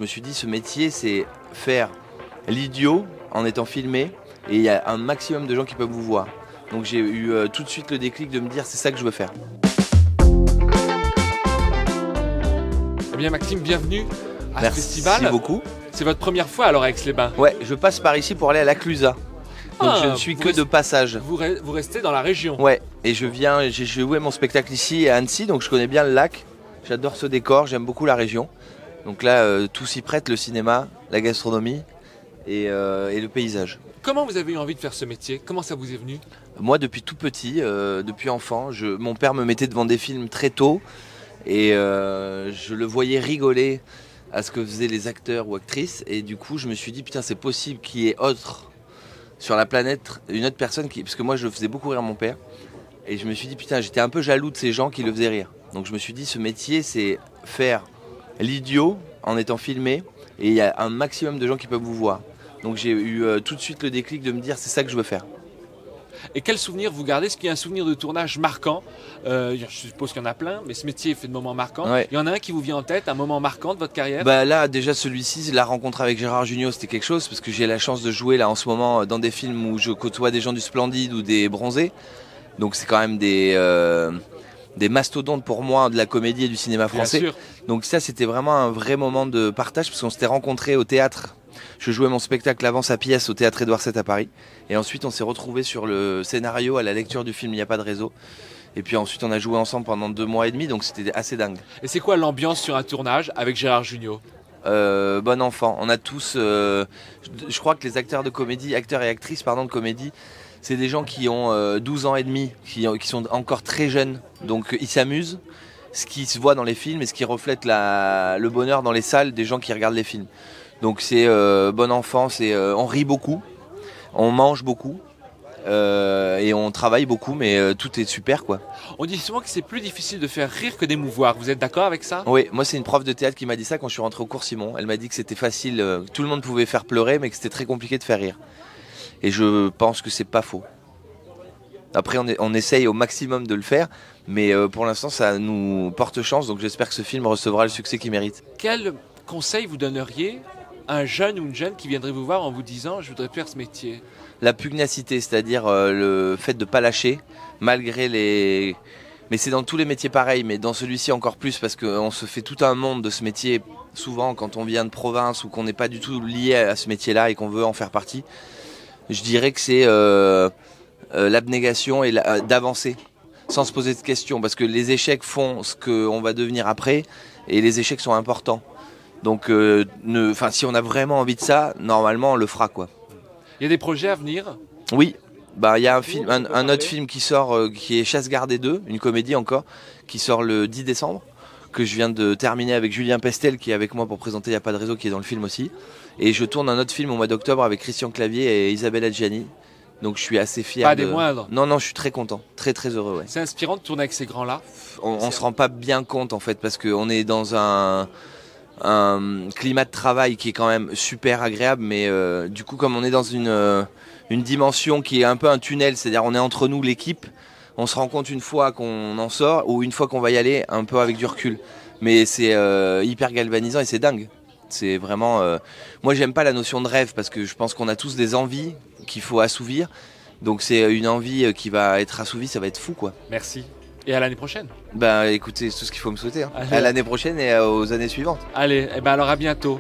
me suis dit, ce métier, c'est faire l'idiot en étant filmé, et il y a un maximum de gens qui peuvent vous voir. Donc j'ai eu tout de suite le déclic de me dire, c'est ça que je veux faire. Eh bien Maxime, bienvenue à ce Merci festival. beaucoup. C'est votre première fois alors à Aix-les-Bains? Ouais, je passe par ici pour aller à la Clusaz. Donc je ne suis que de passage. Vous restez dans la région? Ouais, et j'ai joué mon spectacle ici à Annecy, donc je connais bien le lac. J'adore ce décor, j'aime beaucoup la région. Donc là, tout s'y prête, le cinéma, la gastronomie et le paysage. Comment vous avez eu envie de faire ce métier? Comment ça vous est venu? Moi, depuis tout petit, depuis enfant, mon père me mettait devant des films très tôt et je le voyais rigoler à ce que faisaient les acteurs ou actrices. Et du coup, je me suis dit, putain, c'est possible qu'il y ait sur la planète, une autre personne parce que moi, je faisais beaucoup rire mon père. Et je me suis dit, putain, j'étais un peu jaloux de ces gens qui le faisaient rire. Donc je me suis dit, ce métier, c'est faire l'idiot en étant filmé, et il y a un maximum de gens qui peuvent vous voir. Donc j'ai eu tout de suite le déclic de me dire, c'est ça que je veux faire. Et quel souvenir vous gardez? Est-ce qu'il y a un souvenir de tournage marquant? Je suppose qu'il y en a plein, mais ce métier est fait de moments marquants. Ouais. Il y en a un qui vous vient en tête, un moment marquant de votre carrière? Bah là, déjà celui-ci, la rencontre avec Gérard Jugnot, c'était quelque chose, parce que j'ai la chance de jouer là en ce moment dans des films où je côtoie des gens du Splendide ou des Bronzés. Donc c'est quand même des mastodontes pour moi de la comédie et du cinéma français. Bien sûr. Donc ça, c'était vraiment un vrai moment de partage, parce qu'on s'était rencontrés au théâtre. Je jouais mon spectacle avant sa pièce au théâtre Édouard VII à Paris. Et ensuite, on s'est retrouvés sur le scénario à la lecture du film Il n'y a pas de réseau. Et puis ensuite, on a joué ensemble pendant 2 mois et demi, donc c'était assez dingue. Et c'est quoi l'ambiance sur un tournage avec Gérard Jugnot? Bon enfant. On a tous... je crois que les acteurs et actrices de comédie, c'est des gens qui ont 12 ans et demi, qui sont encore très jeunes. Donc ils s'amusent, ce qui se voit dans les films et ce qui reflète le bonheur dans les salles des gens qui regardent les films. Donc c'est bon enfant, on rit beaucoup, on mange beaucoup et on travaille beaucoup, mais tout est super quoi. On dit souvent que c'est plus difficile de faire rire que d'émouvoir. Vous êtes d'accord avec ça? Oui, moi c'est une prof de théâtre qui m'a dit ça quand je suis rentré au cours Simon. Elle m'a dit que c'était facile, tout le monde pouvait faire pleurer, mais que c'était très compliqué de faire rire. Et je pense que c'est pas faux. Après on essaye au maximum de le faire, mais pour l'instant ça nous porte chance, donc j'espère que ce film recevra le succès qu'il mérite. Quel conseil vous donneriez à un jeune ou une jeune qui viendrait vous voir en vous disant « je voudrais faire ce métier » ? La pugnacité, c'est-à-dire le fait de ne pas lâcher, malgré les... Mais c'est dans tous les métiers pareil, mais dans celui-ci encore plus, parce qu'on se fait tout un monde de ce métier, souvent quand on vient de province ou qu'on n'est pas du tout lié à ce métier-là et qu'on veut en faire partie. Je dirais que c'est l'abnégation et d'avancer, sans se poser de questions, parce que les échecs font ce qu'on va devenir après, et les échecs sont importants. Donc si on a vraiment envie de ça, normalement on le fera quoi. Il y a des projets à venir? Oui, il y a un autre film qui sort, qui est Chasse gardée 2, une comédie encore, qui sort le 10 décembre, que je viens de terminer avec Julien Pestel, qui est avec moi pour présenter Il n'y a pas de réseau, qui est dans le film aussi. Et je tourne un autre film au mois d'octobre avec Christian Clavier et Isabelle Adjani. Donc je suis assez fier. Pas des moindres. Non, je suis très content, très très heureux. Ouais. C'est inspirant de tourner avec ces grands-là. On se rend pas bien compte en fait, parce qu'on est dans un climat de travail qui est quand même super agréable, mais du coup comme on est dans une dimension qui est un peu un tunnel, c'est-à-dire on est entre nous l'équipe, on se rend compte une fois qu'on en sort ou une fois qu'on va y aller un peu avec du recul, mais c'est hyper galvanisant et c'est dingue. C'est vraiment moi j'aime pas la notion de rêve, parce que je pense qu'on a tous des envies qu'il faut assouvir, donc c'est une envie qui va être assouvie, ça va être fou quoi. Merci. Et à l'année prochaine. Écoutez, c'est tout ce qu'il faut me souhaiter. Hein. À l'année prochaine et aux années suivantes. Allez, alors à bientôt.